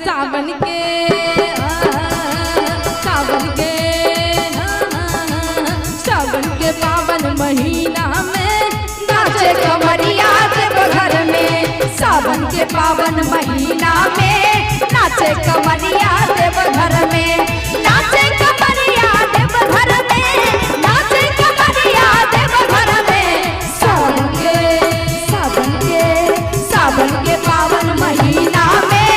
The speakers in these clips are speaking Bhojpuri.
सावन के पावन महीना में नाचे कमरिया देवघर में। सावन के पावन महीना में नाचे कमरिया देवघर में। नाचे कमरिया देवघर में, नाचे कमरिया देवघर में। सावन के पावन महीना में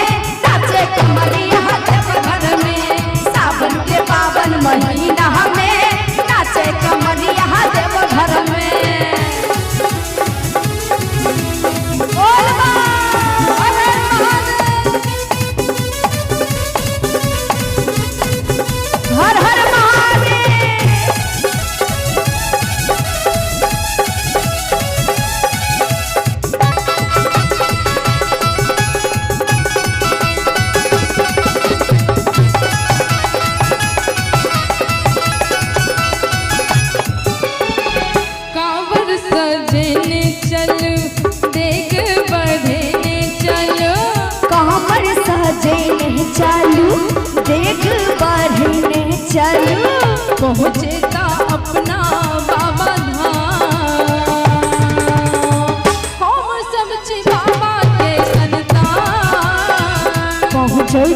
नाचे कमरिया देवघर में। सावन के पावन महीना में नाचे कमरिया देवघर में। हर हर कांवर सजने चलो, देख बढ़ने चलो। कांवर सजने चलो, देख बढ़ने चलो। पहुँचेता अपना बाबा धाम, हम सब बाबा के संतान। पहुँचन